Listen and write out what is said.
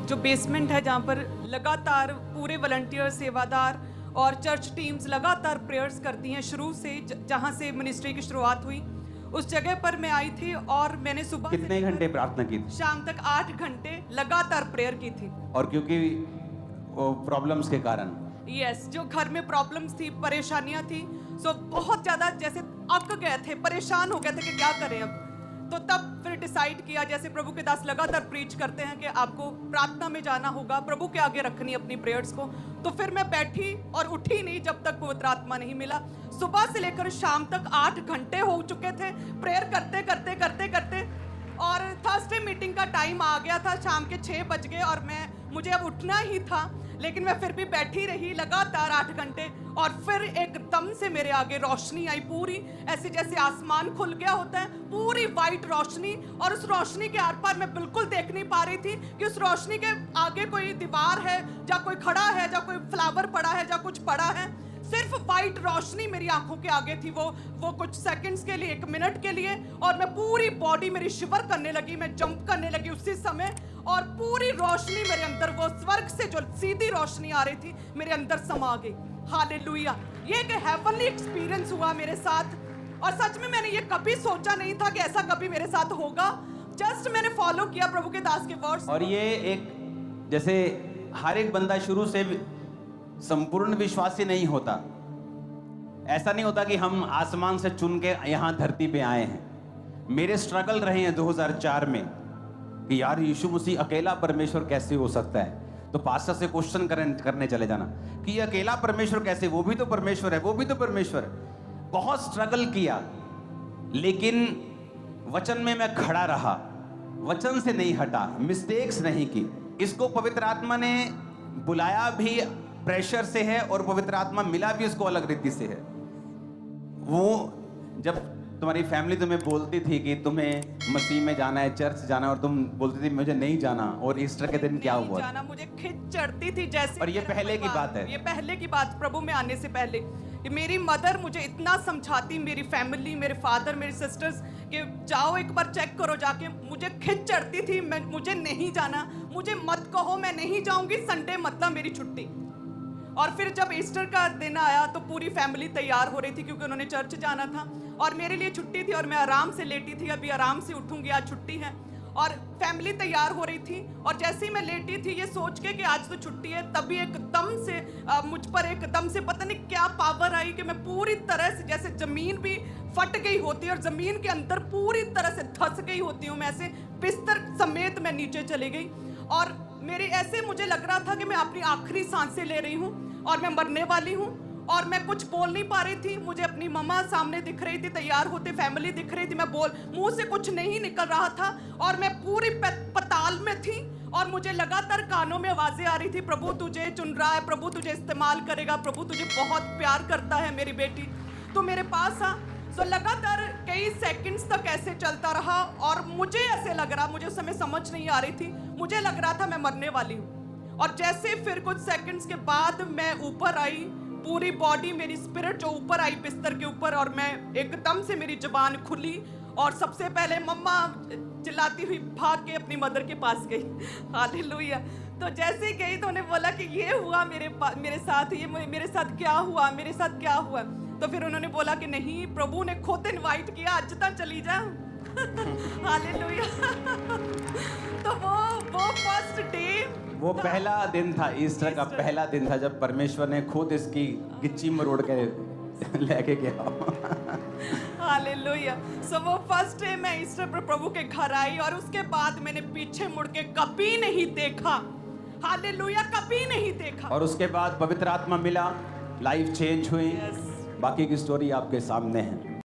जो बेसमेंट है जहाँ पर लगातार पूरे वॉलंटियर सेवादार और चर्च टीम्स लगातार प्रेयर्स करती हैं शुरू से, जहाँ से मिनिस्ट्री की शुरुआत हुई, उस जगह पर मैं आई थी और मैंने सुबह कितने घंटे प्रार्थना की थी? शाम तक 8 घंटे लगातार प्रेयर की थी। और क्योंकि प्रॉब्लम्स के कारण, यस, जो घर में प्रॉब्लम्स थी, परेशानियां थी, सो बहुत ज़्यादा जैसे अक गए थे, परेशान हो गए थे कि क्या करें अब। तो तब फिर डिसाइड किया, जैसे प्रभु के दास लगातार प्रीच करते हैं कि आपको प्रार्थना में जाना होगा, प्रभु के आगे रखनी अपनी प्रेयर्स को। तो फिर मैं बैठी और उठी नहीं जब तक पवित्र आत्मा नहीं मिला। सुबह से लेकर शाम तक 8 घंटे हो चुके थे प्रेयर करते करते करते करते, और थर्सडे मीटिंग का टाइम आ गया था, शाम के 6 बज गए और मुझे अब उठना ही था, लेकिन मैं फिर भी बैठी रही लगातार 8 घंटे। और फिर एकदम से मेरे आगे रोशनी आई, पूरी ऐसे जैसे आसमान खुल गया होता है, पूरी वाइट रोशनी। और उस रोशनी के आर पार मैं बिल्कुल देख नहीं पा रही थी कि उस रोशनी के आगे कोई दीवार है, या कोई खड़ा है, या कोई फ्लावर पड़ा है, या कुछ पड़ा है। सिर्फ वाइट रोशनी मेरी आंखों के आगे थी, वो कुछ सेकंड्स के लिए, 1 मिनट के लिए। और मैं पूरी बॉडी मेरी शिवर करने लगी, मैं जंप करने लगी उसी समय, और पूरी रोशनी मेरे अंदर, वो स्वर्ग से जो सीधी रोशनी आ रही थी, मेरे अंदर समा गई। हालेलुया! ये एक हेवनली एक्सपीरियंस हुआ मेरे साथ, और सच में मैंने ये कभी सोचा नहीं था कि ऐसा कभी मेरे साथ होगा। जस्ट मैंने फॉलो किया प्रभु के दास के वर्ड्स। और ये एक, जैसे हर एक बंदा शुरू से संपूर्ण विश्वासी नहीं होता। ऐसा नहीं होता कि हम आसमान से चुन के यहाँ धरती पे आए हैं। मेरे स्ट्रगल रहे हैं 2004 में कि यार यीशु मसीह अकेला परमेश्वर कैसे हो सकता है। तो पास्टर से क्वेश्चन करने चले जाना कि ये अकेला परमेश्वर कैसे, वो भी तो परमेश्वर है, वो भी तो परमेश्वर है। बहुत स्ट्रगल किया, लेकिन वचन में मैं खड़ा रहा, वचन से नहीं हटा, मिस्टेक्स नहीं की। इसको पवित्र आत्मा ने बुलाया भी प्रेशर से है, और पवित्र आत्मा मिला भी उसको अलग रीति से है। वो जब तुम्हारी फैमिली तुम्हें बोलती थी कि तुम्हें मसीह में जाना है, चर्च जाना है, और तुम बोलती थी मुझे नहीं जाना, और ईस्टर के दिन क्या हुआ जाना, मुझे खिंच चढ़ती थी जैसे। और ये पहले की बात है, ये पहले की बात, प्रभु में आने से पहले। मेरी मदर मुझे इतना समझाती, मेरी फैमिली, मेरे फादर, मेरी सिस्टर्स, कि जाओ एक बार चेक करो जाके। मुझे खिंच चढ़ती थी, मुझे नहीं जाना, मुझे मत कहो, मैं नहीं जाऊंगी, संडे मतलब मेरी छुट्टी। और फिर जब ईस्टर का दिन आया तो पूरी फैमिली तैयार हो रही थी, क्योंकि उन्होंने चर्च जाना था, और मेरे लिए छुट्टी थी, और मैं आराम से लेटी थी, अभी आराम से उठूंगी, आज छुट्टी है। और फैमिली तैयार हो रही थी, और जैसे ही मैं लेटी थी ये सोच के कि आज तो छुट्टी है, तभी एकदम से मुझ पर एकदम से पता नहीं क्या पावर आई कि मैं पूरी तरह से, जैसे जमीन भी फट गई होती है और जमीन के अंदर पूरी तरह से धंस गई होती हूँ मैं, ऐसे बिस्तर समेत मैं नीचे चली गई। और मेरे ऐसे मुझे लग रहा था कि मैं अपनी आखिरी सांसें ले रही हूँ और मैं मरने वाली हूँ, और मैं कुछ बोल नहीं पा रही थी। मुझे अपनी मम्मा सामने दिख रही थी, तैयार होते, फैमिली दिख रही थी, मैं मुंह से कुछ नहीं निकल रहा था, और मैं पूरी पताल में थी, और मुझे लगातार कानों में आवाजें आ रही थी, प्रभु तुझे चुन रहा है, प्रभु तुझे इस्तेमाल करेगा, प्रभु तुझे बहुत प्यार करता है, मेरी बेटी तो मेरे पास आ। तो लगातार कई सेकंड्स तक ऐसे चलता रहा, और मुझे ऐसे लग रहा, मुझे उस समय समझ नहीं आ रही थी, मुझे लग रहा था मैं मरने वाली हूँ। और जैसे फिर कुछ सेकंड्स के बाद मैं ऊपर आई, पूरी बॉडी, मेरी स्पिरिट जो ऊपर आई बिस्तर के ऊपर, और मैं एकदम से मेरी जुबान खुली, और सबसे पहले मम्मा चिल्लाती हुई भाग के अपनी मदर के पास गई। हालेलुया! तो जैसे ही गई तो उन्हें बोला कि ये हुआ मेरे साथ, ये मेरे साथ क्या हुआ, मेरे साथ क्या हुआ। तो फिर उन्होंने बोला कि नहीं, प्रभु ने खुद इनवाइट किया, आज तक चली जा। हालेलुया! तो वो फर्स्ट डे, वो पहला दिन था, ईस्टर का पहला दिन था, जब परमेश्वर ने खुद इसकी गिच्ची मरोड़ के लेके गया। हालेलुया! सो वो फर्स्ट डे मैं ईस्टर पर प्रभु के घर आई, और उसके बाद मैंने पीछे मुड़ के कभी नहीं देखा। हालेलुया! कभी नहीं देखा। और उसके बाद पवित्र आत्मा मिला, लाइफ चेंज हुई। बाकी की स्टोरी आपके सामने है।